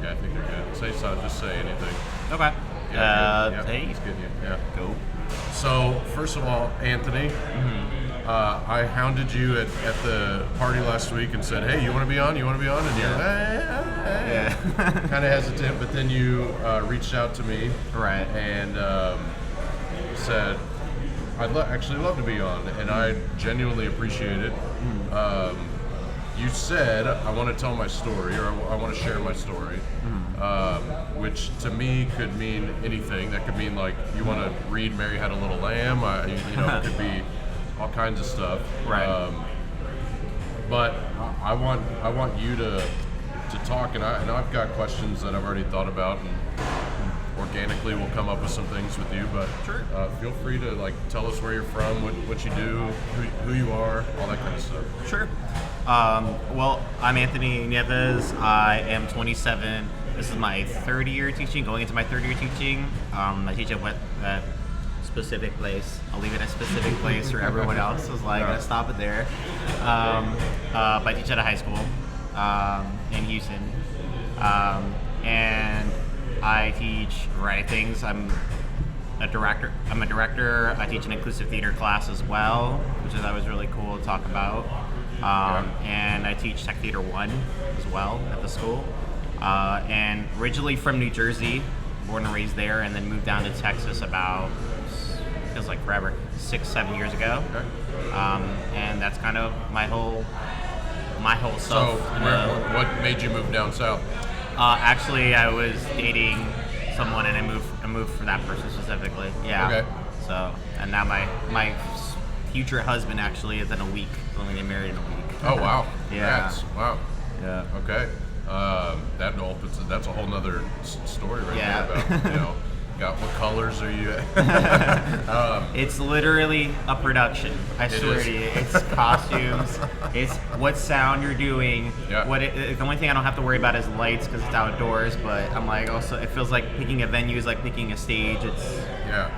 Okay, I think you're good. Say so. Just say anything. Okay. Hey. He's good. Yeah. Go. So first of all, Anthony, I hounded you at the party last week and said, "Hey, you want to be on? You want to be on?" And you're kind of hesitant, but then you reached out to me, Right. and said, "I'd actually love to be on," and I genuinely appreciate it. You said, "I want to tell my story," or "I want to share my story," which to me could mean anything. That could mean like you want to read "Mary Had a Little Lamb." It could be all kinds of stuff. Right. But I want you to talk, and I've got questions that I've already thought about, and organically we'll come up with some things with you. But Sure. Feel free to like tell us where you're from, what you do, who you are, all that kind of stuff. Sure. Well, I'm Anthony Nieves. I am 27. This is my third year teaching, going into my third year teaching. I teach at that specific place. I'll leave it at specific place for everyone else. I was like, let's stop it there. But I teach at a high school in Houston. And I teach a variety of things. I'm a director. I teach an inclusive theater class as well, which is always really cool to talk about. And I teach Tech Theater 1 as well at the school. And originally from New Jersey, born and raised there, and then moved down to Texas about, feels like forever, 6-7 years ago. Okay. And that's kind of my whole So, self. what made you move down south? Actually, I was dating someone, and I moved for that person specifically. Yeah. Okay. So, and now my future husband actually is in a week. We're going to get married in a week. Oh wow! Yeah. Wow. Yeah. Okay. That's a whole nother story right Yeah. there about what colors are you? It's literally a production. I swear to you, it's costumes. It's what sound you're doing. Yeah. The only thing I don't have to worry about is lights because it's outdoors. But I'm like, also, it feels like picking a venue is like picking a stage. It's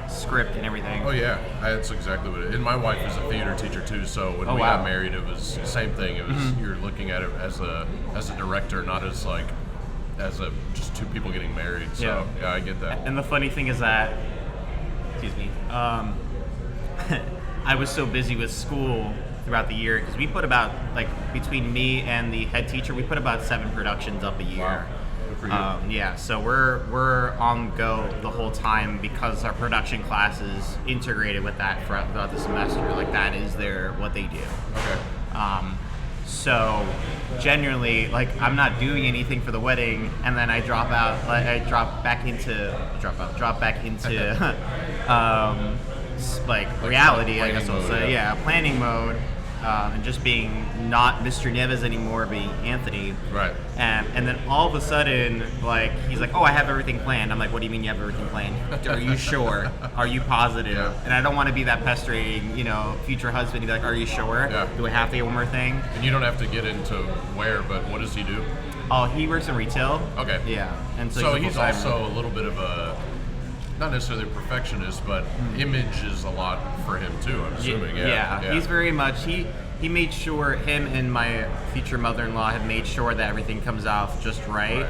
script and everything. Oh yeah, that's exactly what it is. And my wife is a theater teacher too, so when we got married, it was the same thing. It was you're looking at it as a director, not as like just two people getting married. So yeah, I get that. And the funny thing is that, excuse me, I was so busy with school throughout the year because we put about, like, between me and the head teacher, we put about 7 productions up a year. Wow. Good for you. Yeah, so we're on go the whole time because our production class is integrated with that throughout the semester. Like, that is what they do. Okay. So generally, like, I'm not doing anything for the wedding, and then I drop back into like reality, I guess I'll say. Yeah, planning mode, and just being not Mr. Nieves anymore, being Anthony. Right. And then all of a sudden, like, he's like, "Oh, I have everything planned." I'm like, "What do you mean you have everything planned? Are you sure? Are you positive?" Yeah. And I don't want to be that pestering, future husband. He'd be like, "Are you sure? Yeah. Do we have to get one more thing?" And you don't have to get into where, but what does he do? Oh, he works in retail. Okay. Yeah, and So he's he's a full-timer. also a little bit of a, not necessarily a perfectionist, but image is a lot for him too, I'm assuming. Yeah. He's very much, he made sure, him and my future mother-in-law have made sure that everything comes off just right.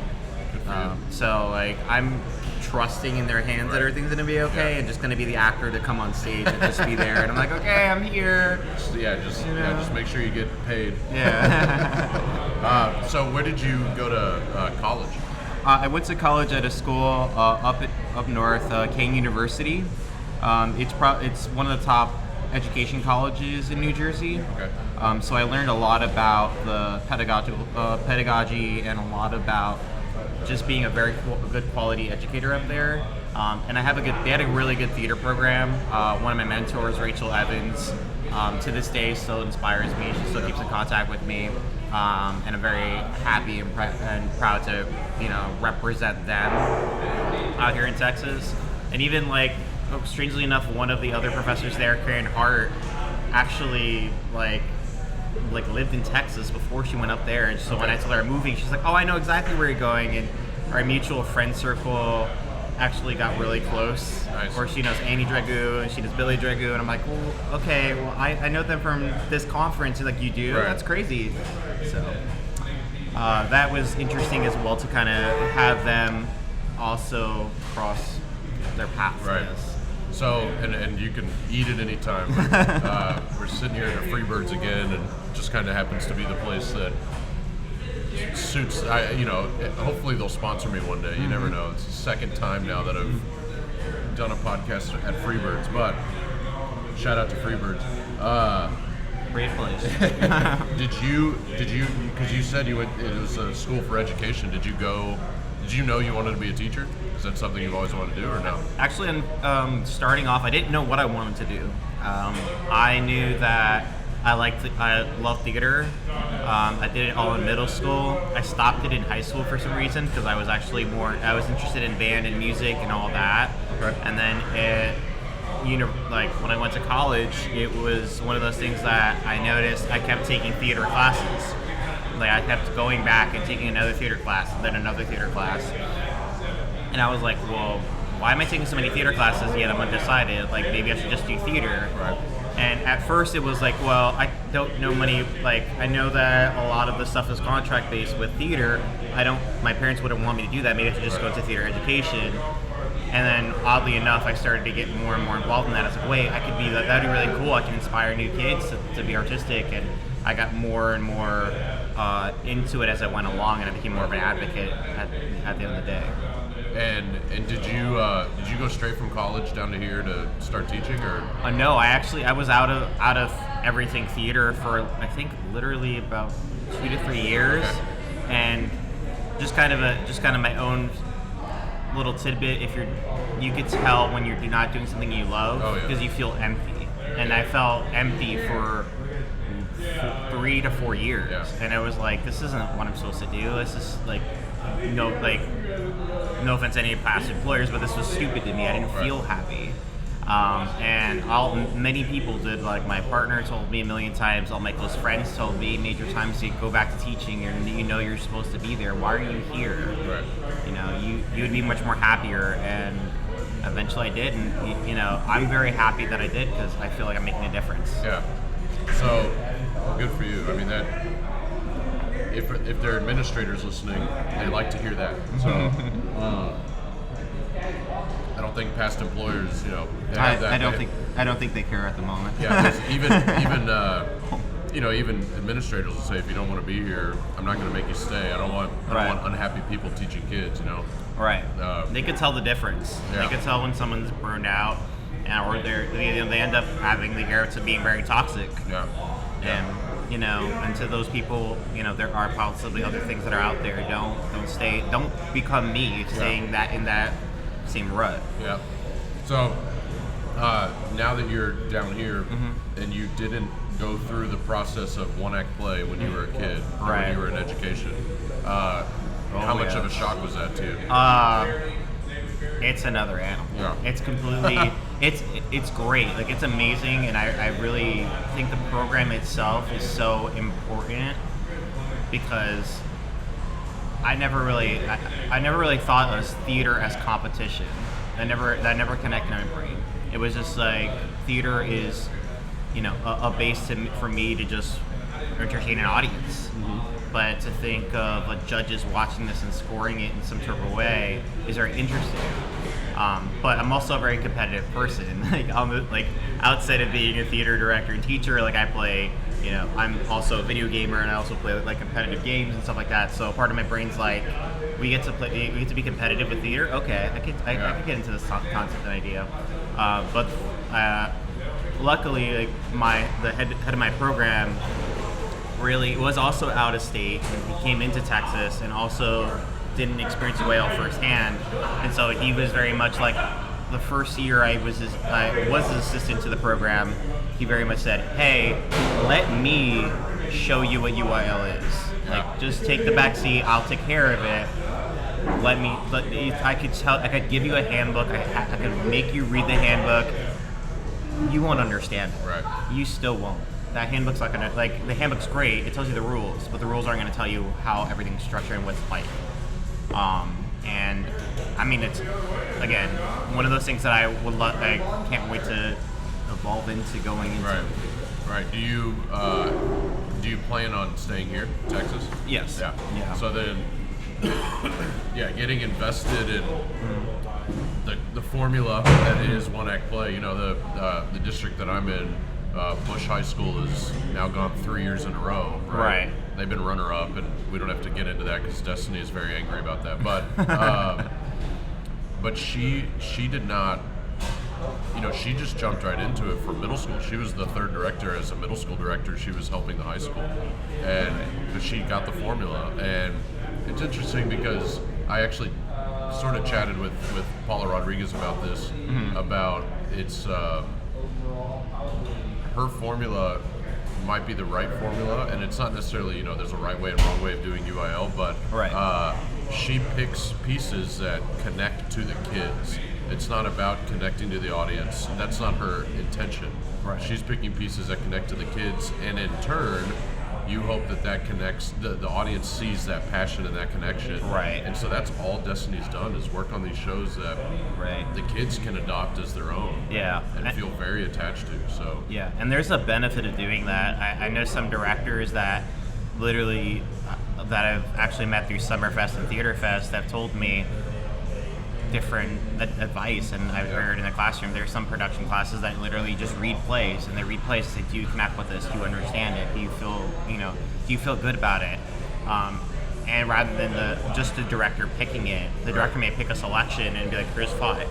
Good for you. So, like, I'm trusting in their hands that everything's going to be okay, and just going to be the actor to come on stage and just be there. And I'm like, okay, I'm here. Just make sure you get paid. Yeah. So where did you go to college? I went to college at a school up north, Kane University. It's one of the top education colleges in New Jersey. Okay. So I learned a lot about the pedagogy and a lot about just being a very good quality educator up there. And they had a really good theater program. One of my mentors, Rachel Evans, to this day still inspires me. She still keeps in contact with me. And I'm very happy and proud to, represent them out here in Texas. And even, like, strangely enough, one of the other professors there, Karen Hart, actually lived in Texas before she went up there. And so when I told her I'm moving, she's like, "Oh, I know exactly where you're going." And our mutual friend circle actually got really close. Nice. Of course, she knows Annie Dragoo and she knows Billy Dragoo, and I'm like, well, okay, well, I know them from this conference. She's like, "You do? Right. That's crazy." So that was interesting as well to kind of have them also cross their paths. Right. in this. So, and you can eat at any time. We're sitting here at Freebirds again, and just kind of happens to be the place that suits. Hopefully they'll sponsor me one day. You never know. It's the second time now that I've done a podcast at Freebirds, but shout out to Freebirds. Great place. Did you? Because you said it was a school for education. Did you know you wanted to be a teacher? Is that something you've always wanted to do, or no? Actually, starting off, I didn't know what I wanted to do. I knew that I love theater. I did it all in middle school. I stopped it in high school for some reason because I was interested in band and music and all that. Right. And then when I went to college, it was one of those things that I noticed I kept taking theater classes. Like I kept going back and taking another theater class and then another theater class. And I was like, well, why am I taking so many theater classes yet I'm undecided? Like maybe I should just do theater. Right. And at first it was like, well, I don't know I know that a lot of the stuff is contract based with theater. My parents wouldn't want me to do that. Maybe I should just go to theater education. And then oddly enough, I started to get more and more involved in that. I was like, wait, that'd be really cool. I can inspire new kids to be artistic. And I got more and more into it as I went along, and I became more of an advocate at the end of the day. And did you go straight from college down to here to start teaching, or? No, I was out of everything theater for I think literally about 2 to 3 years, Okay. and just kind of my own little tidbit. You could tell when you're not doing something you love because you feel empty, and I felt empty for 3 to 4 years, and I was like, this isn't what I'm supposed to do. This is no offense to any past employers, but this was stupid to me. I didn't feel happy. And many people did. Like my partner told me a million times. All my close friends told me major times to go back to teaching. And you're supposed to be there. Why are you here? Right. You would be much more happier. And eventually I did. And I'm very happy that I did because I feel like I'm making a difference. Yeah. So good for you. I mean that. If there are administrators listening, they like to hear that. So I don't think past employers, they have that. I don't think they care at the moment. Yeah, 'cause even administrators will say, if you don't want to be here, I'm not going to make you stay. I don't want unhappy people teaching kids. Right. They could tell the difference. Yeah. They could tell when someone's burned out, or they end up having the air to being very toxic. Yeah. And and to those people, there are possibly other things that are out there. Don't become me, staying in that same rut. Yeah. So now that you're down here and you didn't go through the process of one-act play when you were a kid, or when you were in education, how much of a shock was that to you? It's another animal. Yeah. It's completely, it's great. Like it's amazing, and I really think the program itself is so important because I never really thought of theater as competition. That never connected in my brain. It was just like theater is, a base for me to just entertain an audience. But to think of judges watching this and scoring it in some sort of way is very interesting. But I'm also a very competitive person. Outside of being a theater director and teacher, I play. I'm also a video gamer, and I also play competitive games and stuff like that. So part of my brain's like, we get to be competitive with theater. Okay, I could get into this concept and idea. But luckily, the head of my program really was also out of state, and he came into Texas and also didn't experience whale firsthand, and so he was very much like the first year I was his assistant to the program. He very much said, "Hey, let me show you what UIL is. Just take the back seat. I'll take care of it. I could give you a handbook. I could make you read the handbook. You won't understand it. Right. You still won't. That handbook's not gonna the handbook's great. It tells you the rules, but the rules aren't gonna tell you how everything's structured and what it's like. And I mean, it's again one of those things that I can't wait to evolve into going into. Right. Do you plan on staying here, Texas? Yes. Yeah. Yeah. So then, yeah, getting invested in the formula that is one act play. You know, the district that I'm in, Bush High School has now gone 3 years in a row. Right. They've been runner up, and we don't have to get into that because Destiny is very angry about that. But but she did not. You know, she just jumped right into it for middle school. She was the third director as a middle school director. She was helping the high school, but she got the formula. And it's interesting because I actually sort of chatted with Paula Rodriguez about this, about it's her formula might be the right formula, and it's not necessarily, you know, there's a right way and wrong way of doing UIL, but she picks pieces that connect to the kids. It's not about connecting to the audience. That's not her intention. Right. She's picking pieces that connect to the kids, and in turn, you hope that connects, the audience sees that passion and that connection. Right. And so that's all Destiny's done, is work on these shows that the kids can adopt as their own. Yeah. And feel very attached to. So yeah, and there's a benefit of doing that. I know some directors that literally, that I've actually met through Summerfest and Theater Fest, have told me different advice, and I've heard in the classroom there's some production classes that literally just read plays, and they read plays and say, do you connect with this? Do you understand it? Do you feel good about it? And rather than just the director picking it, the director may pick a selection and be like, here's 5.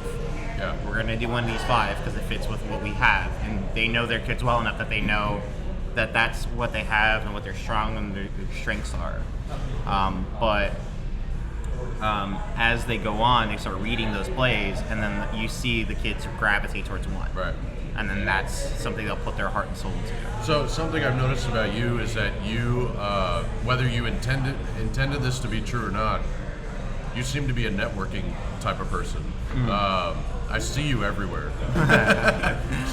yeah, We're going to do one of these 5 because it fits with what we have, and they know their kids well enough that they know that that's what they have and what their strong and their strengths are. But as they go on, they start reading those plays, and then you see the kids gravitate towards one. right. And then that's something they'll put their heart and soul into. So something I've noticed about you is that you, whether you intended this to be true or not, you seem to be a networking type of person. I see you everywhere.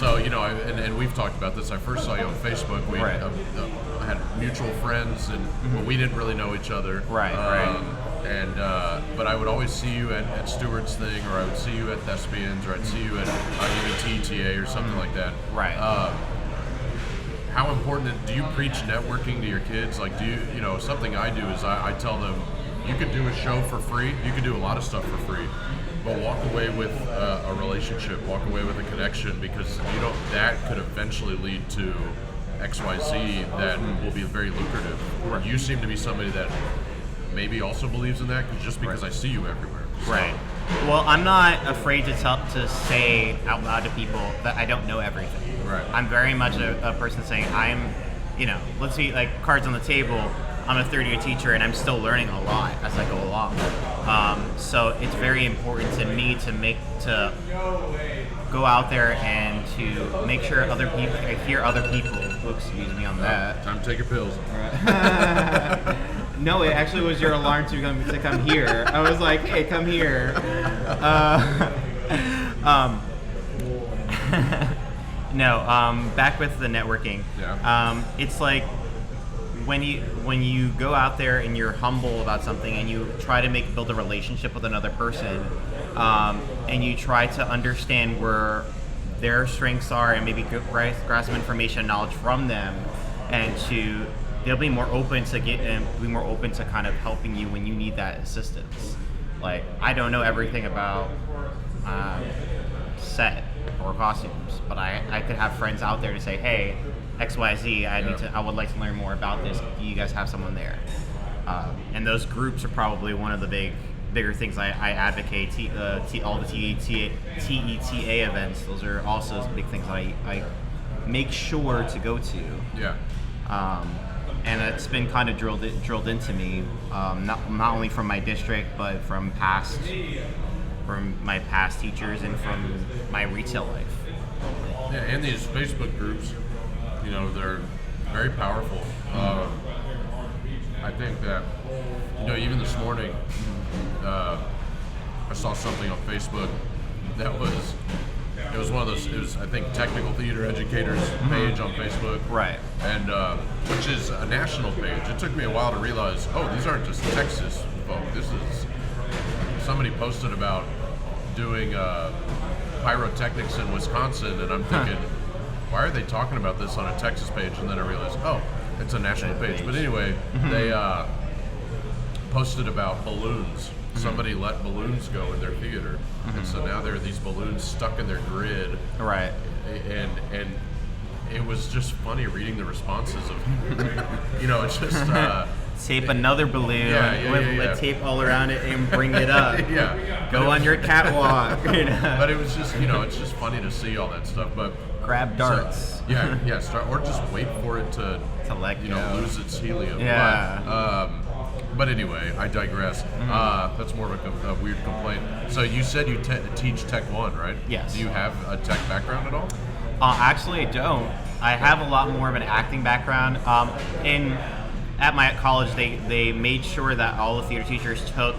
So, you know, and we've talked about this. I first saw you on Facebook. I had mutual friends, and we didn't really know each other. And but I would always see you at Stewart's thing, or I would see you at Thespians, or I'd see you at even TTA or something like that. How important do you preach networking to your kids? Like, you know, something I do is I tell them, you could do a show for free, you could do a lot of stuff for free, but walk away with a relationship, walk away with a connection, because that could eventually lead to XYZ that will be very lucrative. You seem to be somebody that maybe also believes in that, just because I see you everywhere. So. Well, I'm not afraid to say out loud to people that I don't know everything. I'm very much a person saying let's see, like, cards on the table. I'm a third-year teacher, and I'm still learning a lot as I go along. So it's very important to me to go out there and to make sure other people, I hear other people. Oops, excuse me on that. Time to take your pills. No, it actually was your alarm to come here. I was like, hey, come here. Back with the networking. It's like when you go out there and you're humble about something, and you try to build a relationship with another person, and you try to understand where their strengths are, and maybe grasp some information and knowledge from them, and they'll be more open to kind of helping you when you need that assistance. Like, I don't know everything about set or costumes, but I could have friends out there to say, hey, XYZ, I would like to learn more about this. Do you guys have someone there? And those groups are probably one of the bigger things I advocate. All the TETA events, those are also big things that I make sure to go to. And it's been kind of drilled into me, not only from my district, but from my past teachers and from my retail life. Yeah, and these Facebook groups, you know, they're very powerful. I think that, you know, even this morning, I saw something on Facebook that it was one of those, it was, I think, Technical Theater Educators page on Facebook. And which is a national page. It took me a while to realize, these aren't just Texas folk. This is, somebody posted about doing pyrotechnics in Wisconsin, and I'm thinking, why are they talking about this on a Texas page? And then I realized, oh, it's a national page. But anyway, they posted about balloons. Somebody let balloons go in their theater, and so now there are these balloons stuck in their grid. Right. And it was just funny reading the responses of, it's just tape another balloon with tape all around it and bring it up. Yeah. Go on your catwalk. But it was just, it's just funny to see all that stuff. But grab darts. So, start, or just wait for it to let lose its helium. Yeah. But anyway, I digress. That's more of a weird complaint. So you said you teach Tech 1, right? Yes. Do you have a tech background at all? Actually, I don't. I have a lot more of an acting background. At my college, they made sure that all the theater teachers took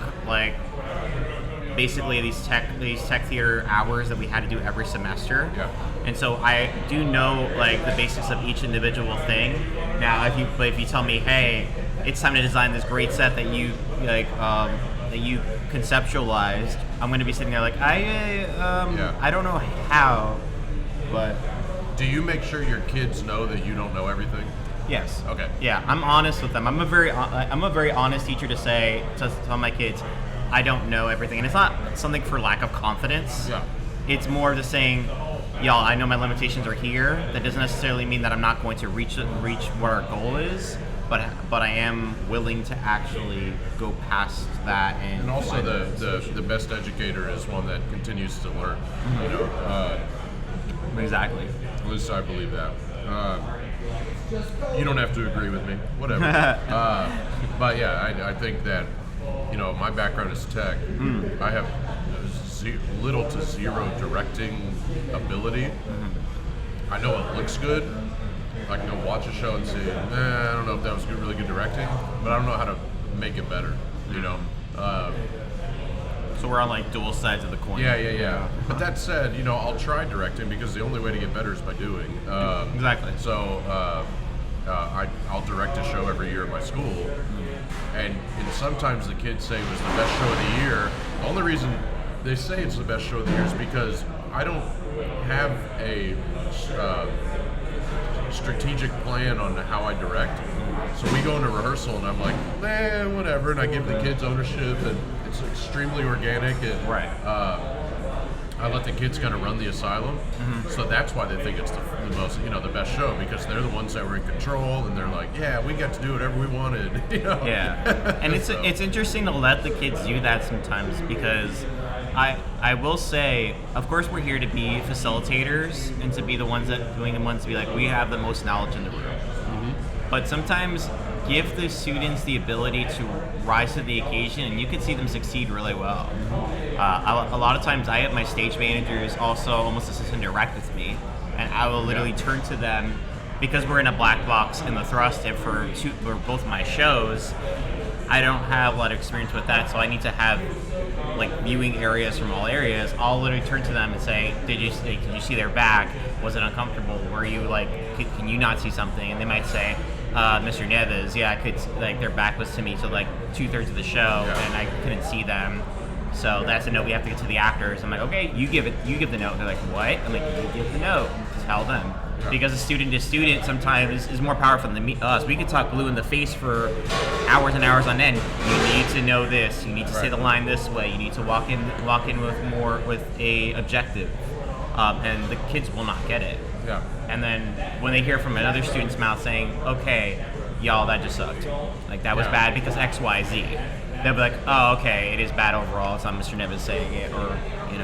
basically these tech theater hours that we had to do every semester. Yeah. And so I do know the basics of each individual thing. Now, if you tell me, hey, it's time to design this great set that you that you conceptualized, I'm going to be sitting there I don't know how, but. Do you make sure your kids know that you don't know everything? Yes. Okay. Yeah, I'm honest with them. I'm a very honest teacher to tell my kids, I don't know everything, and it's not something for lack of confidence. Yeah. It's more the saying, y'all, I know my limitations are here. That doesn't necessarily mean that I'm not going to reach what our goal is, but I am willing to actually go past that. And also the best educator is one that continues to learn. Exactly. At least I believe that. You don't have to agree with me, whatever. But yeah, I think that, my background is tech. I have little to zero directing ability. I know it looks good. I can go watch a show and say, I don't know if that was really good directing, but I don't know how to make it better, So we're on dual sides of the coin. Yeah. But that said, I'll try directing because the only way to get better is by doing. Exactly. So I'll direct a show every year at my school, and sometimes the kids say it was the best show of the year. The only reason they say it's the best show of the year is because I don't have a strategic plan on how I direct. So we go into rehearsal and I'm like, whatever, and I give the kids ownership, and it's extremely organic, and right. I let the kids kind of run the asylum. So that's why they think it's the most, the best show, because they're the ones that were in control, and they're like, we got to do whatever we wanted, Yeah, and it's interesting to let the kids do that sometimes, because I will say, of course, we're here to be facilitators and to be the ones to be we have the most knowledge in the room. But sometimes give the students the ability to rise to the occasion, and you can see them succeed really well. A lot of times I have my stage managers also almost assistant direct with me, and I will literally turn to them, because we're in a black box in the thrust for both my shows. I don't have a lot of experience with that, so I need to have viewing areas from all areas. I'll literally turn to them and say, did you see their back? Was it uncomfortable? Were you can you not see something? And they might say, Mr. Nieves, I could, their back was to me till 2/3 of the show, and I couldn't see them. So that's a note we have to get to the actors. I'm like, okay, you give the note. They're like, what? I'm like, you give the note. Tell them. Yeah. Because a student to student sometimes is more powerful than us. We could talk blue in the face for hours and hours on end. You need to know this. You need to say the line this way. You need to walk in with a objective, and the kids will not get it. Yeah. And then when they hear from another student's mouth saying, okay, y'all, that just sucked. That was bad because X, Y, Z. They'll be like, oh, okay, it is bad overall. It's not Mr. Nieves saying it, or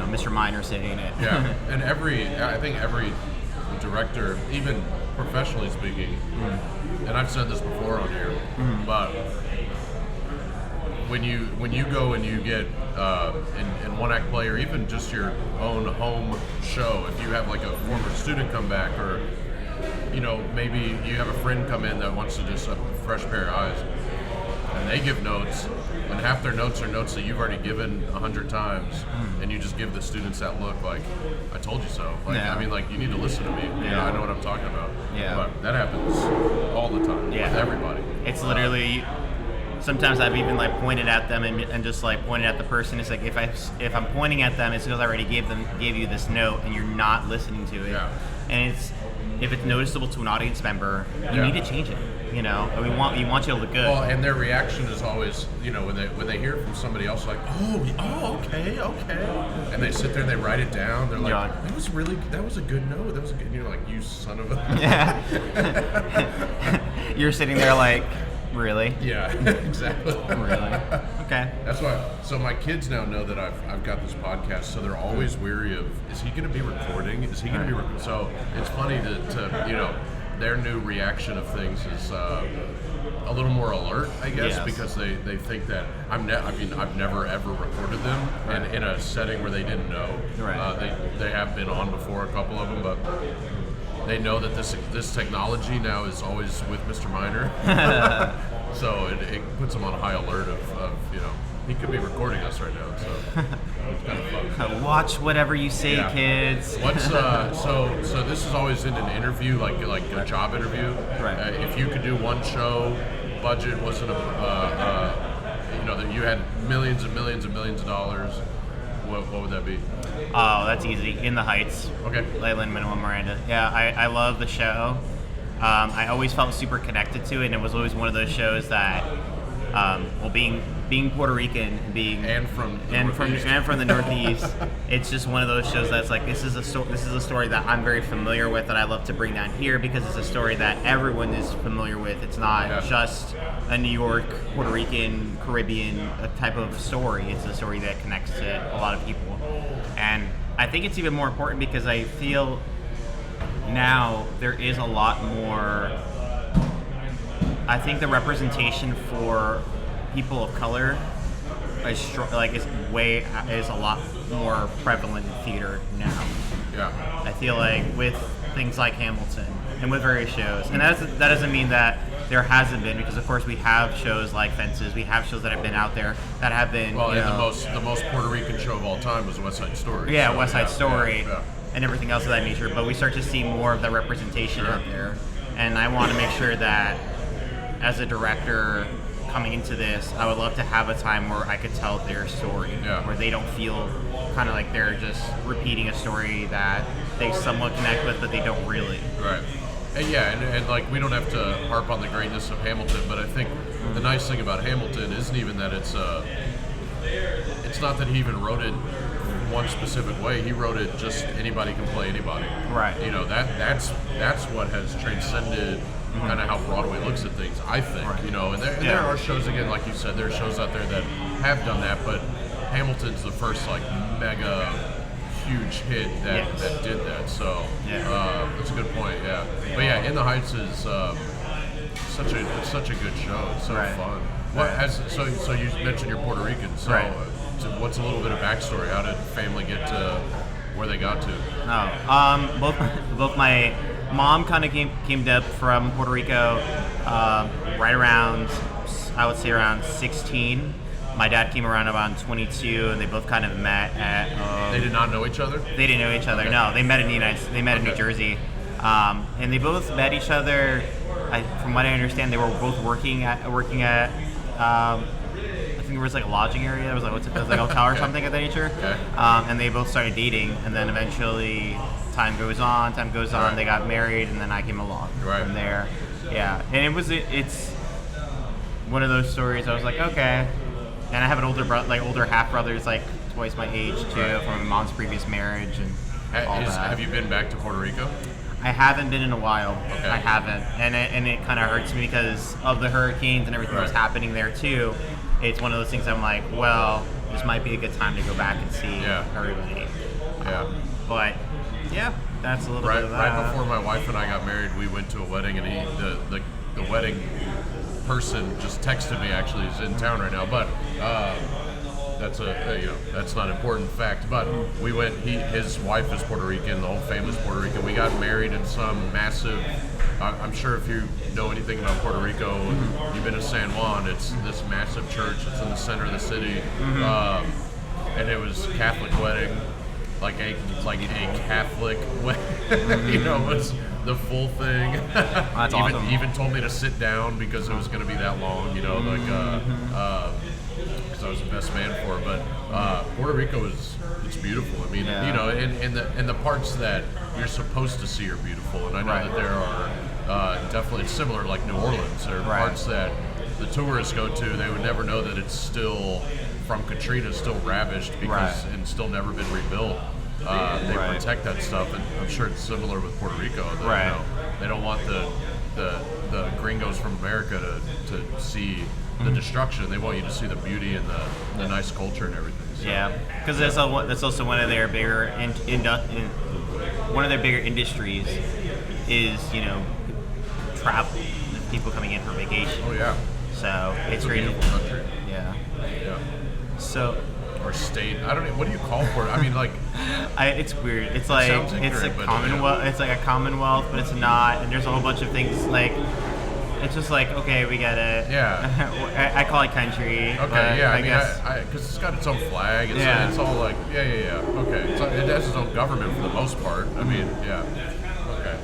Mr. Miner saying it. Yeah, and I think every director, even professionally speaking, and I've said this before on here, but when you go and you get in one act play, or even just your own home show, if you have a former student come back, or maybe you have a friend come in that wants to just a fresh pair of eyes, and they give notes, and half their notes are notes that you've already given 100 times, and you just give the students that look I told you so. I mean, you need to listen to me. I know what I'm talking about. Yeah. But that happens all the time with everybody. It's literally, sometimes I've even pointed at them and just pointed at the person. It's if I'm pointing at them, it's because I already gave you this note and you're not listening to it. Yeah. And if it's noticeable to an audience member, you Yeah. need to change it. You know, and you want you to look good. Well, and their reaction is always, you know, when they hear it from somebody else, like, okay, and they sit there and they write it down. They're like, You're like, that was a good note. That was a good. And you're like, you son of a. Yeah. You're sitting there like, really? Yeah, exactly. Really? Okay. That's why. So my kids now know that I've got this podcast, so they're always weary of, is he going to be recording? Is he going to be recording? So it's funny to you know, their new reaction of things is a little more alert, I guess, Yes. because they think that I've never ever recorded them in a setting where they didn't know. Right. They have been on before, a couple of them, but they know that this technology now is always with Mr. Miner. So it puts them on high alert of you know, he could be recording us right now, so it's kind of fun. Watch whatever you say, Yeah. kids. What's so this is always in an interview, like a job interview. Right. If you could do one show, budget wasn't you know, that you had millions and millions and millions of dollars, what would that be? Oh, that's easy. In the Heights. Okay. Lin-Manuel Miranda. Yeah, I love the show. I always felt super connected to it, and it was always one of those shows that, being Puerto Rican, And from the and Northeast. from the Northeast, it's just one of those shows that's like, this is a story that I'm very familiar with, that I love to bring down here because it's a story that everyone is familiar with. It's not just a New York, Puerto Rican, Caribbean type of story. It's a story that connects to a lot of people, and I think it's even more important because I feel now there is a lot more. I think the representation for people of color is a lot more prevalent in theater now. Yeah. I feel like with things like Hamilton and with various shows, and that doesn't mean that there hasn't been, because of course we have shows like Fences, we have shows that have been out there that have been. Well, you and know, the most Puerto Rican show of all time was West Side Story. Yeah, So, West Side Story, yeah. and everything else of that nature. But we start to see more of the representation out there, and I want to make sure that as a director coming into this, I would love to have a time where I could tell their story, where they don't feel kind of like they're just repeating a story that they somewhat connect with, but they don't really. Right. And yeah, and like, we don't have to harp on the greatness of Hamilton, but I think the nice thing about Hamilton isn't even that it's not that he even wrote it one specific way. He wrote it just anybody can play anybody. Right. You know, that's what has transcended kind of how Broadway looks at things, I think. Right. You know, and there are shows, again, like you said, there are shows out there that have done that, but Hamilton's the first like mega huge hit that did that. So that's a good point. Yeah. But yeah, In the Heights is such a good show. It's so fun. So you mentioned you're Puerto Rican. So what's a little bit of backstory? How did family get to where they got to? Both my mom kind of came up from Puerto Rico right around, I would say around 16. My dad came around about 22, and they both kind of met at. They did not know each other? They didn't know each other. Okay. No, they met in New Jersey, and they both met each other. From what I understand, they were both working at. I think there was like a lodging area. It was like it was like a hotel or something of that nature. Okay. And they both started dating, and then eventually time goes on. Right. They got married, and then I came along from there. Yeah, and it's one of those stories. I was like, okay. And I have an older half brothers, like twice my age too, from my mom's previous marriage and all that. Have you been back to Puerto Rico? I haven't been in a while. Okay. I haven't, and it kind of hurts me because of the hurricanes and everything that was happening there too. It's one of those things I'm like, well, this might be a good time to go back and see everybody. Yeah. But yeah, that's a little bit of that. Right before my wife and I got married, we went to a wedding, and the wedding person just texted me. Actually, he's in town right now, but that's not an important fact. But we went. His wife is Puerto Rican. The whole family's Puerto Rican. We got married in some massive. I'm sure if you know anything about Puerto Rico, you've been to San Juan. It's this massive church. It's in the center of the city, and it was a Catholic wedding, like a Catholic wedding. You know, it was the full thing. That's awesome. Even told me to sit down because it was going to be that long. You know, because I was the best man for it. But Puerto Rico it's beautiful. I mean, you know, and the parts that you're supposed to see are beautiful. And I know that there are definitely similar, like New Orleans. There are parts that the tourists go to. They would never know that it's still from Katrina, still ravaged because and still never been rebuilt. They protect that stuff, and I'm sure it's similar with Puerto Rico. That, you know, they don't want the gringos from America to see the destruction. They want you to see the beauty and the nice culture and everything. So. Yeah, because that's also one of their bigger one of their bigger industries is, you know, travel, people coming in for vacation. Oh yeah. So it's a beautiful country. Yeah. Yeah. So. Or state. I don't know. What do you call for it? I mean, like. It's weird. It's like it's a commonwealth. Yeah. It's like a commonwealth, but it's not. And there's a whole bunch of things like. It's just like, okay, we get it. Yeah. I call it country. Okay. Yeah. I guess because it's got its own flag. It's all like yeah. Okay. It has its own government for the most part. I mean, yeah. Okay.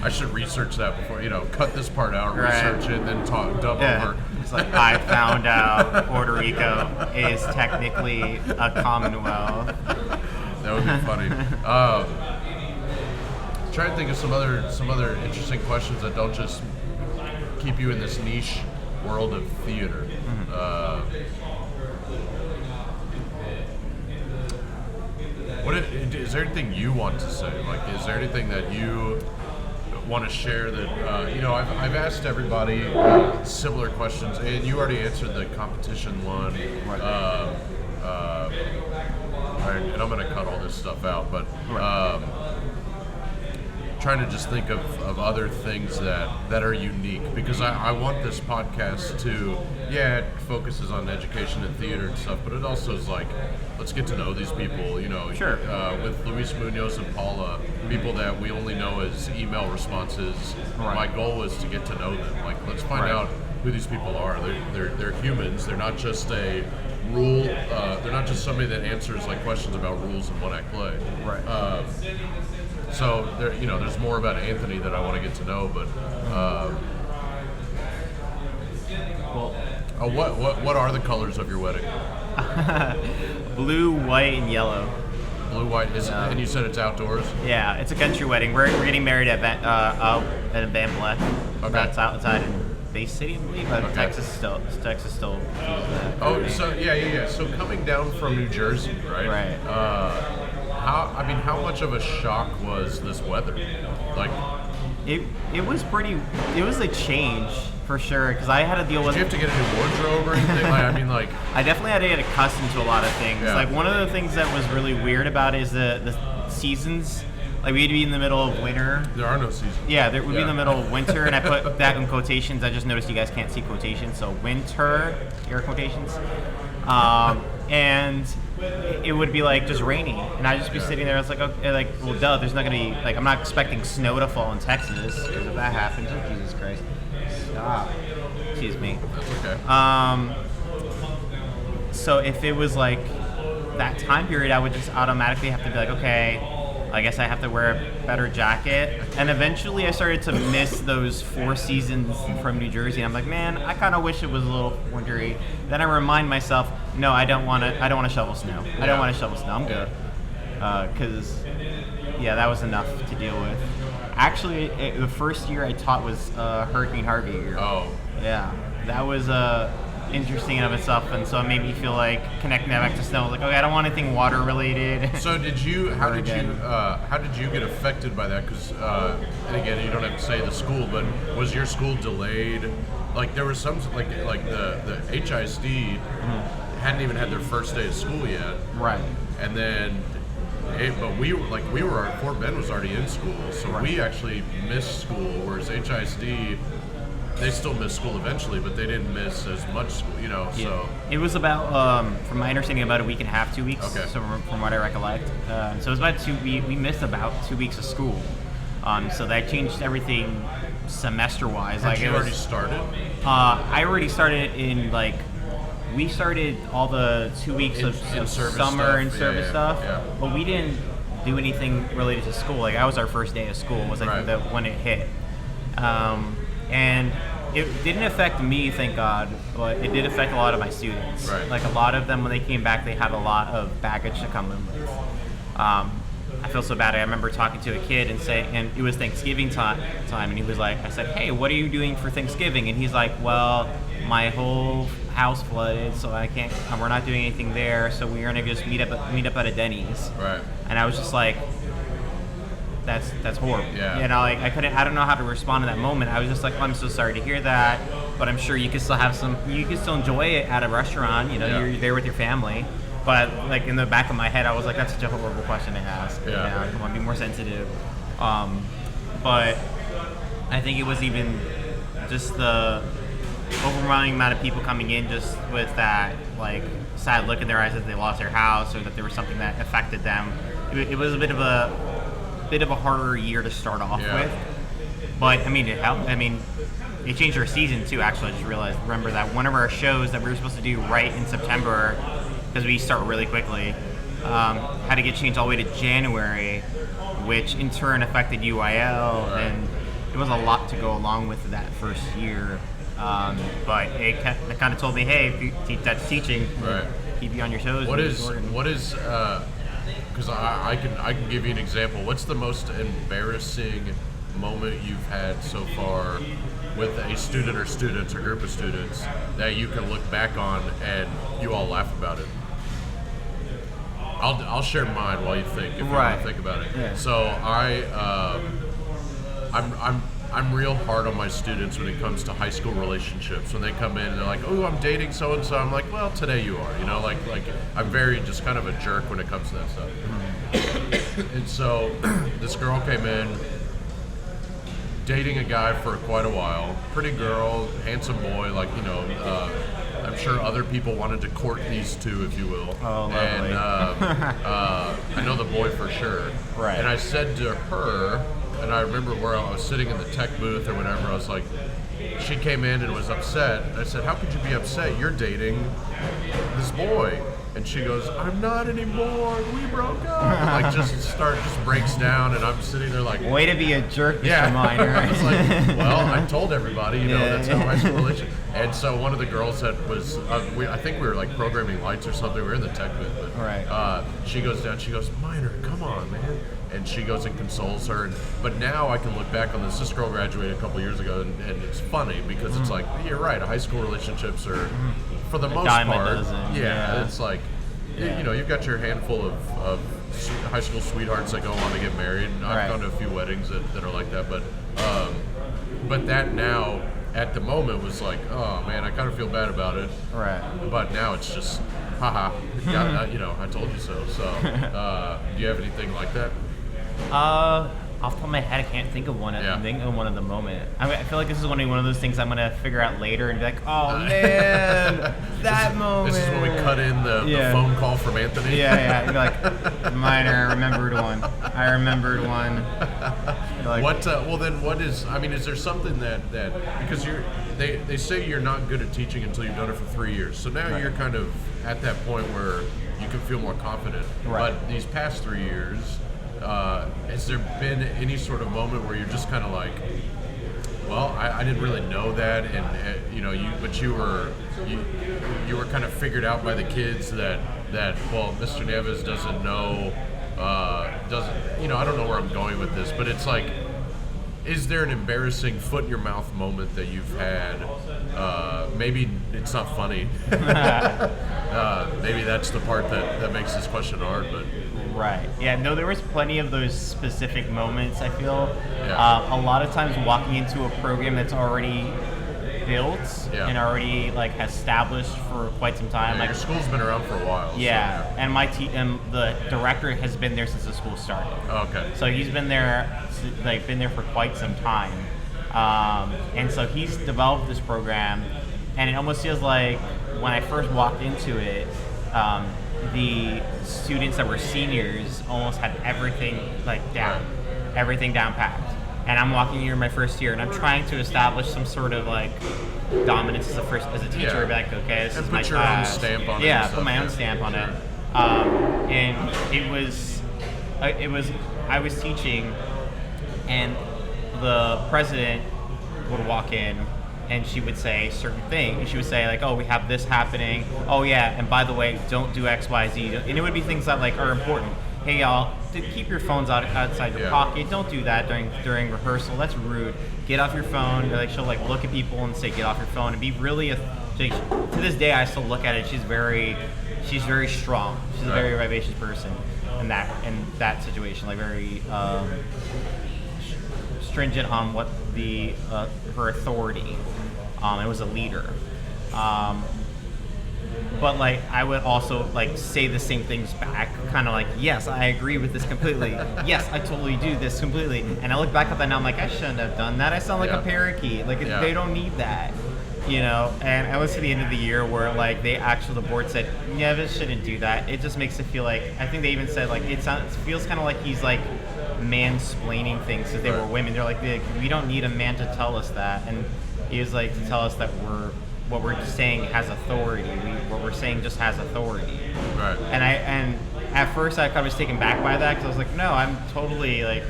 I should research that before, you know, cut this part out, research it, then dub over. It's like, I found out Puerto Rico is technically a commonwealth. That would be funny. Trying to think of some other interesting questions that don't just keep you in this niche world of theater. Is there anything you want to say? Like, is there anything that you want to share that, you know, I've asked everybody similar questions, and you already answered the competition one. And I'm going to cut all this stuff out, but trying to just think of other things that are unique, because I want this podcast to, it focuses on education and theater and stuff, but it also is like, let's get to know these people, you know. Sure. With Luis Munoz and Paula, people that we only know as email responses, my goal is to get to know them. Like, let's find out who these people are. They're humans. They're not just a rule. They're not just somebody that answers like questions about rules in one-act play. Right. So there, you know, there's more about Anthony that I want to get to know, but what are the colors of your wedding? Blue, white, and yellow. Blue, white, and you said it's outdoors? Yeah, it's a country wedding. We're getting married at Van Black. Okay. That's outside in Bay City, I believe. But Texas still. Oh, so yeah. So coming down from New Jersey, right? Right. How much of a shock was this weather? Like, it was a change for sure, because I had to deal with. Did you have to get a new wardrobe or anything? I definitely had to get accustomed to a lot of things. Yeah. Like, one of the things that was really weird about it is the seasons. Like, we'd be in the middle of winter. There are no seasons. Yeah, we'd be in the middle of winter, and I put that in quotations. I just noticed you guys can't see quotations, so winter, air quotations. And it would be like just rainy, and I'd just be sitting there. It's like, okay, like, well, duh, there's not gonna be, like, I'm not expecting snow to fall in Texas, because if that happens, oh, Jesus Christ, stop. Excuse me. That's okay. So if it was like that time period, I would just automatically have to be like, okay, I guess I have to wear a better jacket. And eventually I started to miss those 4 seasons from New Jersey. And I'm like, man, I kind of wish it was a little wintery. Then I remind myself, no, I don't want to shovel snow. I don't want to shovel snow. I'm good. Because, that was enough to deal with. Actually, the first year I taught was Hurricane Harvey year. Oh. Yeah. That was interesting in of itself, and so it made me feel like connecting that back to snow. Like, okay, I don't want anything water related. So how did you get affected by that? Because and again, you don't have to say the school, but was your school delayed? Like, there was some like the HISD hadn't even had their first day of school yet, right? And then. Fort Bend was already in school, so we actually missed school, whereas HISD, they still missed school eventually, but they didn't miss as much school, you know. Yeah. So it was about, from my understanding, about a week and a half, 2 weeks. Okay. So from what I recollect, so it was about we missed about 2 weeks of school. So that changed everything semester-wise. Had you already started? I already started in we started all the 2 weeks of summer and service stuff, but we didn't do anything related to school. Like, that was our first day of school, was when it hit. And it didn't affect me, thank God, but it did affect a lot of my students. Right. Like a lot of them, when they came back, they had a lot of baggage to come in with. I feel so bad. I remember talking to a kid and it was Thanksgiving time, and he was like, I said, hey, what are you doing for Thanksgiving? And he's like, well, my whole house flooded, so I can't. We're not doing anything there, so we're gonna just meet up at a Denny's. Right. And I was just like, that's horrible. Yeah. You know, like I don't know how to respond in that moment. I was just like, I'm so sorry to hear that, but I'm sure you can still enjoy it at a restaurant. You know, Yeah. you're there with your family. But like in the back of my head, I was like, that's such a horrible question to ask. Yeah. You know, come on, be more sensitive. But I think it was even just the overwhelming amount of people coming in just with that like sad look in their eyes that they lost their house or that there was something that affected them. It was a bit of a harder year to start off with. But I mean, it helped. I mean, it changed our season too. Actually, I just remember that one of our shows that we were supposed to do right in September, because we start really quickly, had to get changed all the way to January, which in turn affected UIL, and it was a lot to go along with that first year. But it kind of told me, hey, if you that's teaching, keep you on your toes. What is because I can give you an example. What's the most embarrassing moment you've had so far with a student or students or group of students that you can look back on and you all laugh about it? I'll share mine while you think, if you want to think about it. Yeah. So I'm real hard on my students when it comes to high school relationships. When they come in and they're like, "Oh, I'm dating so and so," I'm like, "Well, today you are." You know, like I'm very just kind of a jerk when it comes to that stuff. Mm-hmm. And so this girl came in, dating a guy for quite a while. Pretty girl, handsome boy, like, you know, I'm sure other people wanted to court these two, if you will. Oh, lovely. And I know the boy for sure. Right. And I said to her, and I remember where I was sitting in the tech booth or whatever, I was like, she came in and was upset. I said, "How could you be upset? You're dating this boy." And she goes, "I'm not anymore. We broke up." And like just breaks down, and I'm sitting there like, way to be a jerk, Mr. yeah. Minor. I was like, well, I told everybody, you know, Yeah. that's how high school relationship. And so one of the girls that was, I think we were like programming lights or something. We were in the tech booth. But, Right. she goes down. She goes, "Minor, come on, man." And she goes and consoles her. But now I can look back on this. This girl graduated a couple years ago, and it's funny because it's like, you're right. High school relationships are, for the most dime a part, dozen, yeah, it's like, you know, you've got your handful of high school sweethearts that go on to get married. I've gone to a few weddings that are like that, but that now at the moment was like, oh man, I kind of feel bad about it. Right. But now it's just, haha, you know, I told you so. So, do you have anything like that? Off the top of my head, I can't think of one at the moment. I feel like this is one of those things I'm gonna figure out later and be like, oh man, that moment. This is when we cut in the phone call from Anthony. Yeah. You'd be like, Minor, I remembered one. Like, What? Well, then, what is? I mean, is there something that because they say you're not good at teaching until you've done it for 3 years. So now you're kind of at that point where you can feel more confident. Right. But these past 3 years, has there been any sort of moment where you're just kind of like, well, I didn't really know that, and you know, you were kind of figured out by the kids that well, Mr. Nieves doesn't know, you know, I don't know where I'm going with this, but it's like, is there an embarrassing foot in your mouth moment that you've had? Maybe it's not funny. Maybe that's the part that makes this question hard, but. Right. Yeah, no, there was plenty of those specific moments, I feel. Yeah. A lot of times walking into a program that's already built and already like established for quite some time. Yeah, like your school's been around for a while. Yeah, so, and and the director has been there since the school started. Okay. So he's been there for quite some time. And so he's developed this program, and it almost feels like when I first walked into it, the students that were seniors almost had everything everything down packed. And I'm walking here my first year, and I'm trying to establish some sort of like dominance as a teacher. Yeah. Be like, okay, this And is put my your class. own stamp on it. Yeah, and put my stuff, own yeah. stamp on it. And I was teaching, and the president would walk in, and she would say certain things. She would say like, "Oh, we have this happening. Oh yeah, and by the way, don't do X, Y, Z." And it would be things that like are important. Hey y'all, keep your phones outside your pocket. Don't do that during rehearsal. That's rude. Get off your phone. Like she'll like look at people and say, "Get off your phone," and be really. To this day, I still look at it. She's very strong. She's a very vivacious person in that situation. Like very stringent on what her authority. It was a leader. But like I would also like say the same things back, kind of like, yes, I agree with this completely. Yes, I totally do this completely. And I look back at that now, I'm like, I shouldn't have done that. I sound like a parakeet. Like they don't need that, you know. And I was to the end of the year where like the board said, Nieves shouldn't do that. It just makes it feel like, I think they even said like it feels kind of like he's like mansplaining things because they were women. They're like, we don't need a man to tell us that. And he was like to tell us that what we're saying has authority. What we're saying just has authority. Right. And at first I kind of was taken back by that because I was like, no, I'm totally like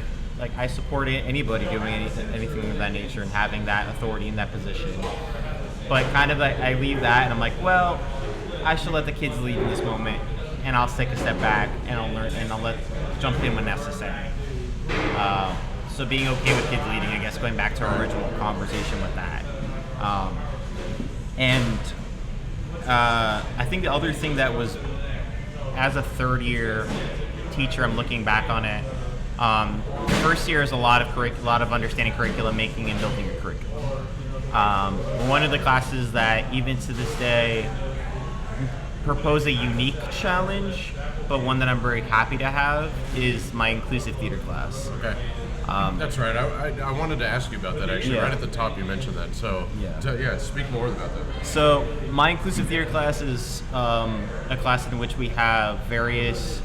I support anybody doing anything of that nature and having that authority in that position. But kind of like I leave that and I'm like, well, I should let the kids lead in this moment, and I'll take a step back and I'll learn and I'll jump in when necessary. So being okay with kids leading, I guess, going back to our original conversation with that. I think the other thing that was, as a third year teacher, I'm looking back on it. First year is a lot of understanding curriculum making and building your curriculum. One of the classes that even to this day propose a unique challenge, but one that I'm very happy to have, is my inclusive theater class. Okay. That's right. I wanted to ask you about that actually. Right at the top, you mentioned that. So speak more about that. So my inclusive theater class is a class in which we have various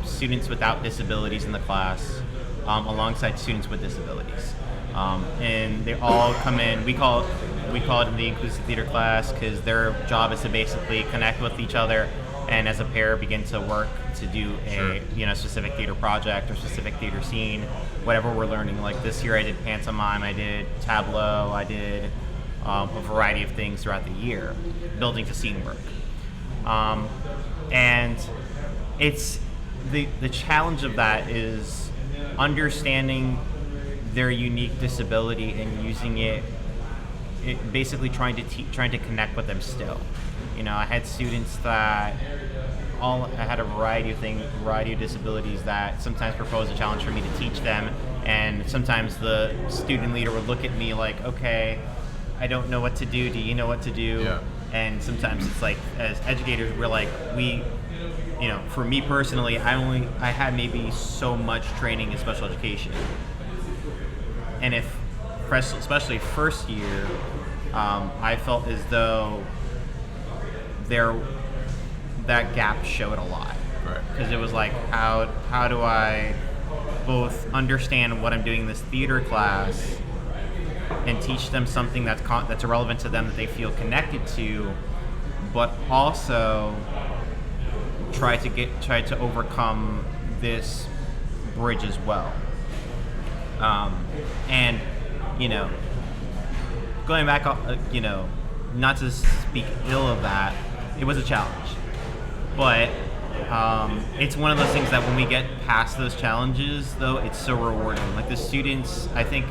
students without disabilities in the class, alongside students with disabilities, and they all come in. We call it the inclusive theater class because their job is to basically connect with each other and as a pair begin to work to do a specific theater project or specific theater scene, whatever we're learning. Like this year I did pantomime, I did tableau, I did a variety of things throughout the year, building to scene work. And it's the challenge of that is understanding their unique disability and using it basically trying to connect with them still. You know, I had students that I had a variety of disabilities that sometimes propose a challenge for me to teach them, and sometimes the student leader would look at me like, okay, I don't know what to do. Do you know what to do? Yeah. And sometimes it's like, as educators, we're like, for me personally, I had maybe so much training in special education, and especially first year, I felt as though that gap showed a lot. Right. Because it was like, how do I both understand what I'm doing in this theater class and teach them something that's relevant to them that they feel connected to, but also try to overcome this bridge as well. And going back, not to speak ill of that, it was a challenge. But it's one of those things that when we get past those challenges, though, it's so rewarding. Like the students, I think,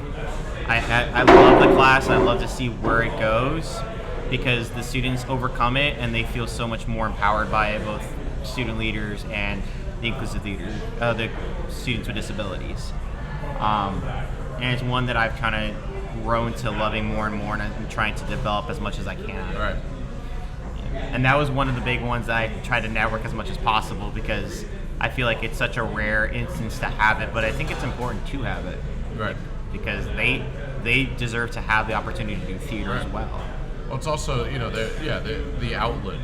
I love the class, and I love to see where it goes, because the students overcome it and they feel so much more empowered by it, both student leaders and the inclusive theater, the students with disabilities. And it's one that I've kind of grown to loving more and more, and I'm trying to develop as much as I can. Right. And that was one of the big ones that I tried to network as much as possible, because I feel like it's such a rare instance to have it, but I think it's important to have it. Right. Because they deserve to have the opportunity to do theater as well. Well, it's also, the outlet.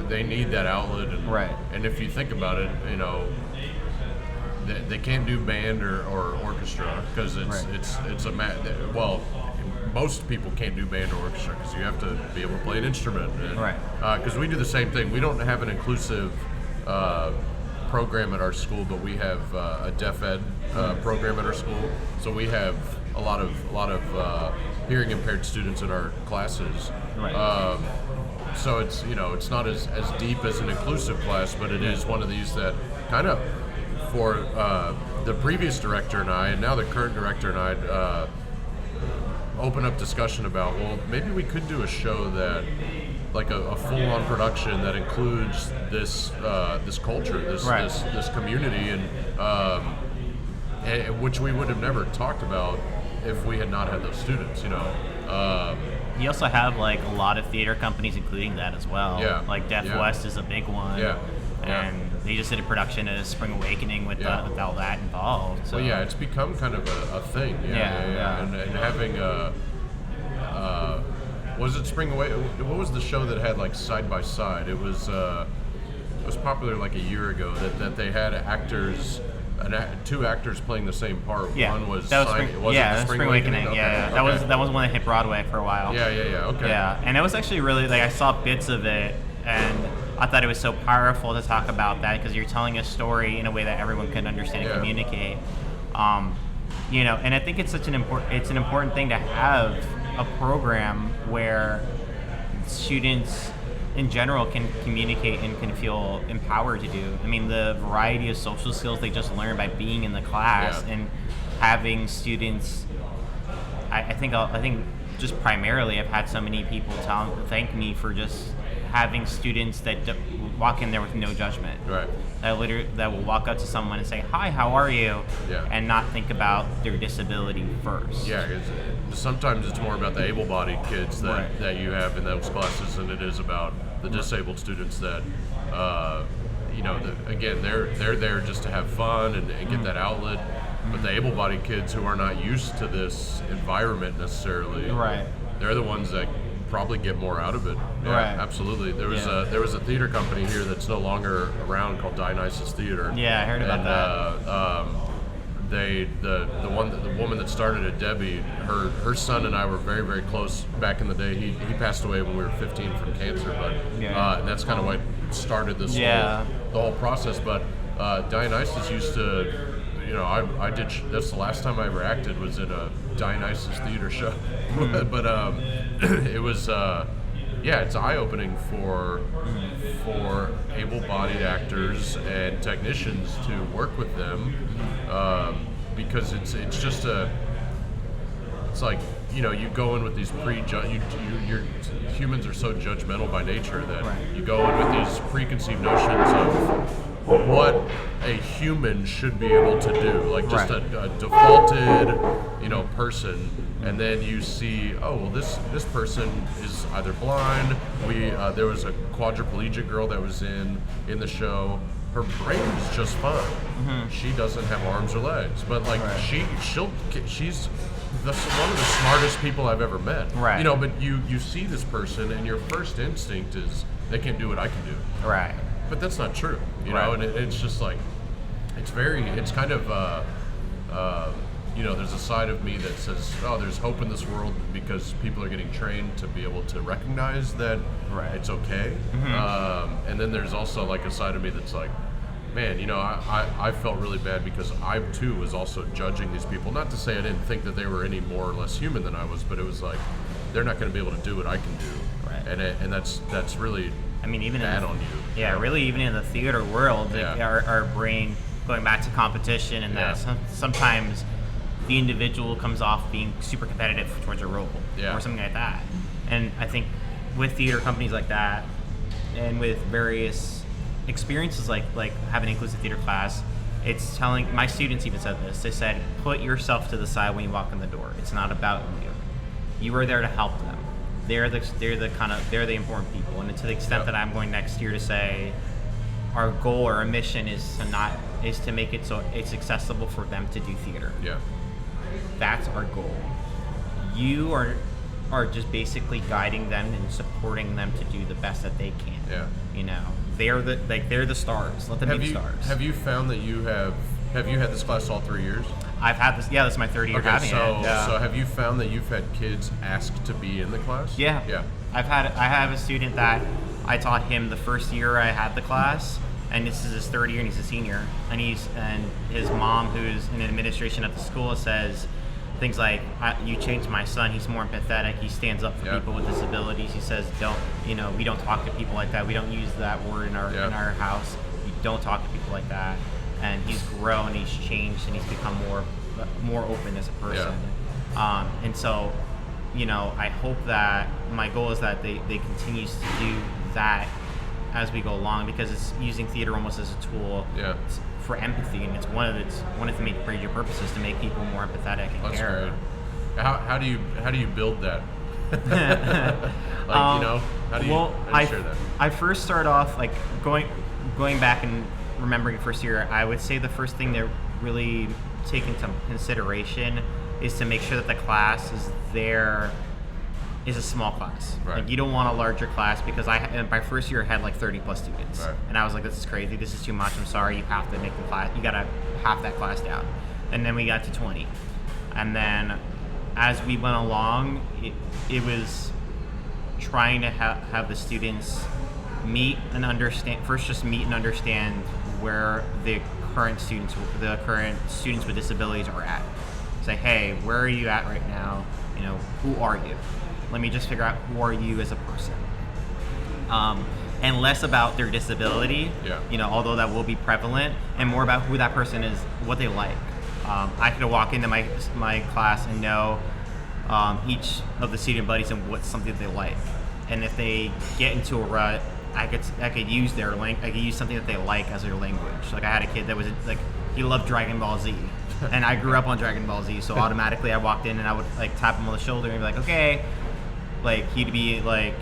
They need that outlet. And if you think about it, they can't do band or orchestra because it's a most people can't do band or orchestra because you have to be able to play an instrument. Because we do the same thing. We don't have an inclusive program at our school, but we have a deaf ed program at our school. So we have a lot of hearing impaired students in our classes. Right. So it's it's not as deep as an inclusive class, but it is one of these that kind of for the previous director and I, and now the current director and I, open up discussion about, well, maybe we could do a show that, like a full-on production that includes this this culture, this community, and which we would have never talked about if we had not had those students. You also have like a lot of theater companies including that as well. Yeah. Like Deaf Yeah. West is a big one. Yeah. And they just did a production of Spring Awakening with all that involved. So. Well, yeah, it's become kind of a thing. Yeah. And having was it Spring Away? What was the show that had like side by side? It was popular like a year ago that they had actors. Two actors playing the same part. Yeah, One was that was Spring Awakening. Okay. Yeah, Okay. that was one that hit Broadway for a while. Yeah. Okay. Yeah, and it was actually really like I saw bits of it, and I thought it was so powerful to talk about that because you're telling a story in a way that everyone can understand and communicate. And I think it's an important thing to have a program where students in general can communicate and can feel empowered to do. I mean, the variety of social skills they just learn by being in the class and having students. I think just primarily I've had so many people thank me for just having students that walk in there with no judgment. Right. That will walk up to someone and say, "Hi, how are you?" Yeah. And not think about their disability first. Yeah, 'cause sometimes it's more about the able-bodied kids that you have in those classes than it is about the disabled students that, again, they're there just to have fun and get that outlet. But the able-bodied kids who are not used to this environment necessarily, they're the ones that probably get more out of it. Yeah, Right. Absolutely. There was a theater company here that's no longer around called Dionysus Theater. Yeah, I heard about that. The woman that started it, Debbie, her son and I were very, very close back in the day. He passed away when we were 15 from cancer, but and that's kind of what started this the whole process. But Dionysus used to, I did. That's the last time I ever acted was in a Dionysus theater show, but it was. It's eye-opening for able-bodied actors and technicians to work with them, because it's just it's like you go in with these your humans are so judgmental by nature that you go in with these preconceived notions of what a human should be able to do, like just a defaulted person. And then you see, oh, well, this person is either blind. There was a quadriplegic girl that was in the show. Her brain's just fine. Mm-hmm. She doesn't have arms or legs, but like she's one of the smartest people I've ever met. Right. But you see this person, and your first instinct is they can't do what I can do. Right. But that's not true. know, and it's just like it's kind of. There's a side of me that says, oh, there's hope in this world because people are getting trained to be able to recognize that it's okay. Mm-hmm. And then there's also like a side of me that's like, man, I felt really bad because I too was also judging these people. Not to say I didn't think that they were any more or less human than I was, but it was like, they're not going to be able to do what I can do. Right. And that's really even bad on you. Yeah, really even in the theater world, like our brain, going back to competition and that sometimes the individual comes off being super competitive towards a role or something like that. And I think with theater companies like that and with various experiences like having an inclusive theater class, it's telling, my students even said this, they said, put yourself to the side when you walk in the door. It's not about you. You are there to help them. They're the important people. And to the extent that I'm going next year to say our goal or our mission is to make it so it's accessible for them to do theater. Yeah. That's our goal. You are just basically guiding them and supporting them to do the best that they can. Yeah. They're the stars. Let them be the stars. Have you found that have you had this class all 3 years? I've had this. Yeah, this is my third year having it. So have you found that you've had kids ask to be in the class? Yeah. Yeah. I have a student that I taught him the first year I had the class, and this is his third year, and he's a senior. And his mom, who's in administration at the school, says, things like, you changed my son, he's more empathetic, he stands up for people with disabilities, he says, we don't talk to people like that, we don't use that word in our house, we don't talk to people like that. And he's grown, he's changed, and he's become more open as a person. And so, I hope that my goal is that they continue to do that as we go along, because it's using theater almost as a tool for empathy, and it's one of its major purposes to make people more empathetic and care. Great. How do you build that? How do you share that? I first start off like going back and remembering first year. I would say the first thing to really take into consideration is to make sure that the class is a small class. Right. Like, you don't want a larger class, because my first year had like 30 plus students, and I was like, this is crazy, this is too much, I'm sorry, you have to make the class, you gotta half that class down. And then we got to 20, and then as we went along, it was trying to have the students meet and understand where the current students with disabilities are at. Say, hey, where are you at right now? Who are you? Let me just figure out, who are you as a person? And less about their disability, although that will be prevalent, and more about who that person is, what they like. I could walk into my class and know each of the student buddies and what's something they like. And if they get into a rut, I could use something that they like as their language. Like, I had a kid that was like, he loved Dragon Ball Z. And I grew up on Dragon Ball Z, so automatically I walked in and I would like tap him on the shoulder and be like, okay. Like, he'd be like,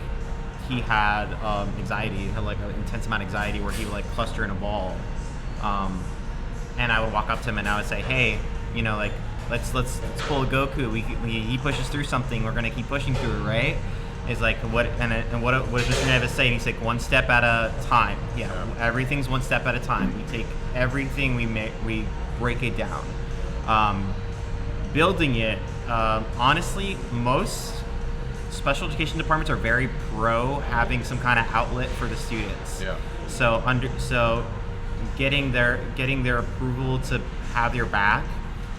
he had anxiety, he had like an intense amount of anxiety where he would like cluster in a ball. And I would walk up to him and I would say, hey, like, let's pull a Goku. He pushes through something, we're gonna keep pushing through it, right? It's like, what does Mr. Nieves say? And he's like, one step at a time. Everything's one step at a time. We take everything, we break it down. Building it, honestly, most special education departments are very pro having some kind of outlet for the students. So getting their approval to have your back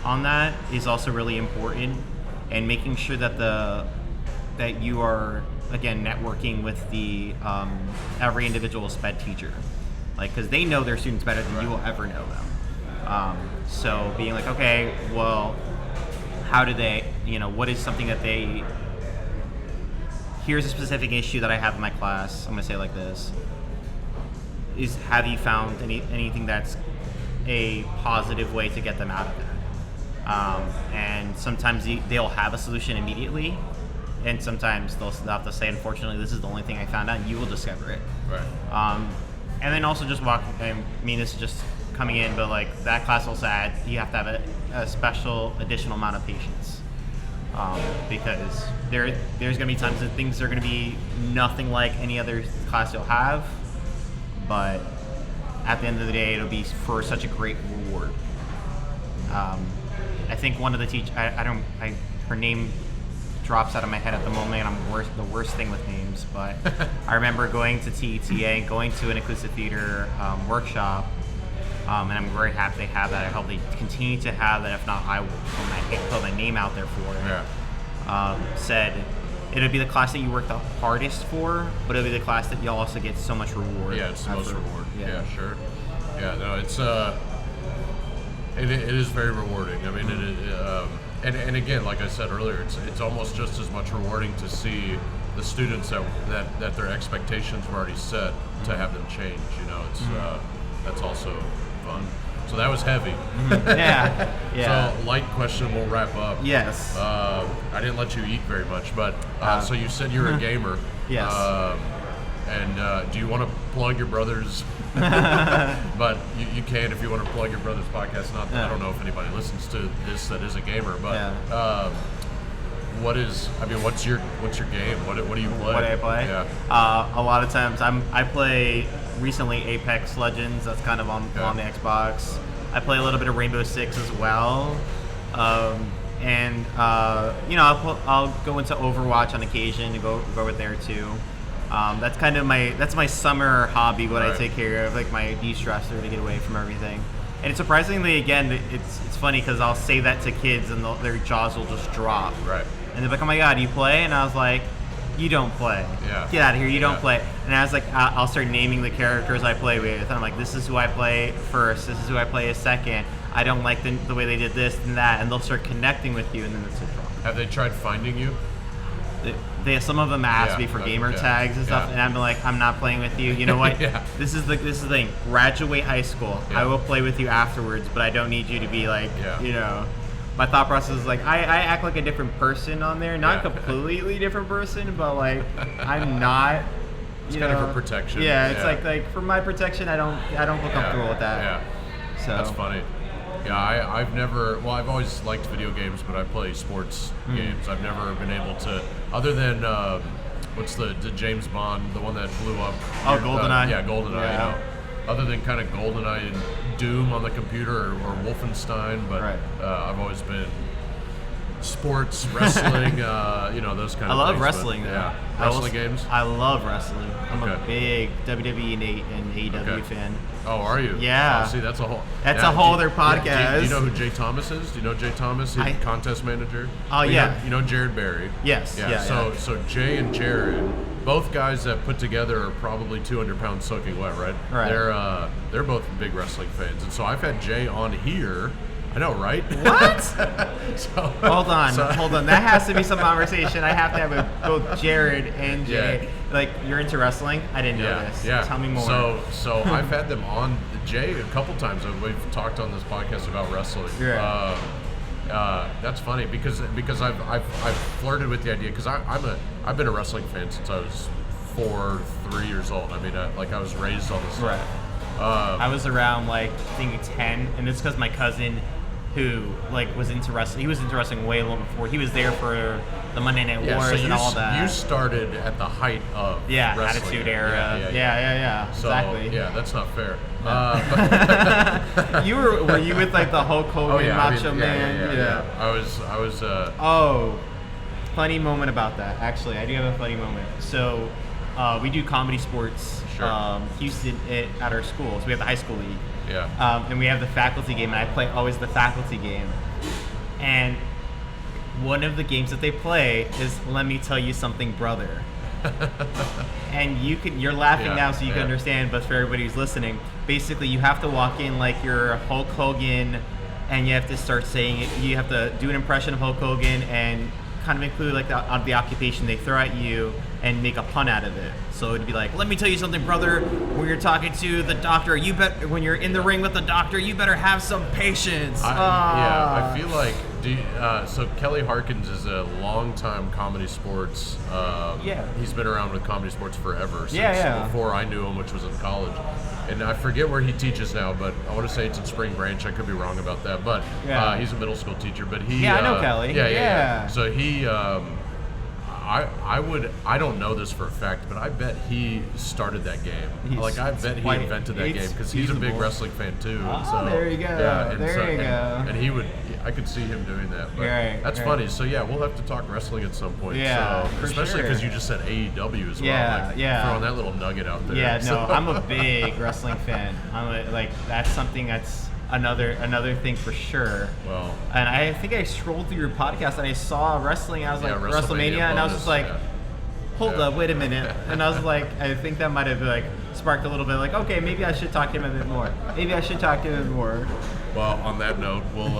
on that is also really important, and making sure that you are, again, networking with the every individual sped teacher, like, because they know their students better than you will ever know them. So being like, okay, well, how do they, what is something that they, here's a specific issue that I have in my class, I'm going to say it like this, have you found anything that's a positive way to get them out of it? And sometimes they'll have a solution immediately, and sometimes they'll have to say, unfortunately, this is the only thing I found out, and you will discover it. Right. And then also just this is just coming in, but like, that class also you have to have a special additional amount of patience, because there's going to be times that things are going to be nothing like any other class you'll have, but at the end of the day, it'll be for such a great reward. I think one of the her name drops out of my head at the moment, and I'm the worst thing with names, but I remember going to TETA, going to an inclusive theater workshop, and I'm very happy they have that. I hope they continue to have that. If not, I will put my name out there for it. Said it'll be the class that you work the hardest for, but it'll be the class that you'll also get so much reward. Yeah, it's the most reward. Yeah, sure. Yeah, no, it's it is very rewarding. I mean, and again, like I said earlier, it's almost just as much rewarding to see the students that their expectations were already set to have them change. It's that's also fun. So that was heavy. Yeah. So, light question, we'll wrap up. Yes. I didn't let you eat very much, but so you said you're a gamer. Yes. And do you want to plug your brother's? But you can if you want to plug your brother's podcast. Not that I don't know if anybody listens to this that is a gamer, but what's your game? What do you play? What do I play? Yeah. A lot of times I play recently Apex Legends. That's kind of on the Xbox. I play a little bit of Rainbow Six as well. And I'll go into Overwatch on occasion and go over there too. That's kind of my summer hobby, what I take care of, like my de-stressor to get away from everything. And surprisingly, again, it's funny because I'll say that to kids and their jaws will just drop. Right. And they're like, "Oh my God, you play?" And I was like, "You don't play. Yeah. Get out of here. You don't play." And I was like, I'll start naming the characters I play with. And I'm like, "This is who I play first. This is who I play as second. I don't like the way they did this and that." And they'll start connecting with you, and then it's a drop. Have they tried finding you? Some of them ask me for gamer tags and stuff, and I'm like, "I'm not playing with you. You know what? This is the thing. Graduate high school. I will play with you afterwards, but I don't need you to be like, you know." My thought process is like, I act like a different person on there, not a completely different person, but like I'm not. It's kind of for protection. Yeah, it's like for my protection, I don't feel comfortable with that. Yeah, so that's funny. Yeah, I've always liked video games, but I play sports games. I've never been able to, other than, what's the James Bond, the one that blew up? Oh, GoldenEye. Yeah, GoldenEye, you know. Other than kind of GoldenEye and Doom on the computer or Wolfenstein, but I've always been sports, wrestling, those kind of things. I love wrestling, though. Yeah, wrestling games? I love wrestling. I'm a big WWE and AEW fan. Oh, are you? Yeah. Oh, see, that's a whole other podcast. Do you know who Jay Thomas is? Do you know Jay Thomas? He's contest manager. Oh, yeah. You know Jared Barry? Yes. Yeah. So Jay and Jared, both guys that put together are probably 200 pounds soaking wet, right? Right. They're both big wrestling fans, and so I've had Jay on here. I know, right? What? Hold on. That has to be some conversation I have to have with both Jared and Jay. Yeah. Like, you're into wrestling? I didn't know this. Yeah. Tell me more. So I've had them on, Jay, a couple times. We've talked on this podcast about wrestling. Yeah. That's funny because I've flirted with the idea because I've been a wrestling fan since I was 3 years old. I mean, I was raised on this. Right. I was around I think 10, and it's because my cousin, who was into wrestling, he was into wrestling way long before. He was there for the Monday Night Wars and all that. You started at the height of wrestling. Attitude Era. Yeah. So, exactly. Yeah, that's not fair. Were you with the Hulk Hogan, Macho Man? Yeah. I was. Funny moment about that. Actually, I do have a funny moment. So, we do comedy sports. Sure. Houston at our school. So we have the high school league. Yeah. And we have the faculty game, and I play always the faculty game. And one of the games that they play is "Let Me Tell You Something, Brother." And you're laughing now, so you can understand. But for everybody who's listening, basically you have to walk in like you're Hulk Hogan, and you have to start saying it. You have to do an impression of Hulk Hogan and kind of include the occupation they throw at you and make a pun out of it. So it'd be like, "Let me tell you something, brother. When you're talking to the doctor, when you're in the ring with the doctor, you better have some patience." I feel like so Kelly Harkins is a longtime comedy sports. He's been around with comedy sports forever. Since before I knew him, which was in college. And I forget where he teaches now, but I want to say it's in Spring Branch. I could be wrong about that, but he's a middle school teacher. But he, I know Kelly. Yeah. So he, I don't know this for a fact, but I bet he started that game. I bet he invented that game because he's a big wrestling fan too. And so, there you go. And I could see him doing that. But that's funny. So we'll have to talk wrestling at some point. Yeah, so, especially because you just said AEW as well. Throwing that little nugget out there. Yeah, no, I'm a big wrestling fan. That's something that's another thing for sure. Well, and I think I scrolled through your podcast and I saw wrestling. I was like, WrestleMania, and I was just like, hold up, wait a minute. And I was like, I think that might have sparked a little bit. Okay, maybe I should talk to him a bit more. Well, on that note, we'll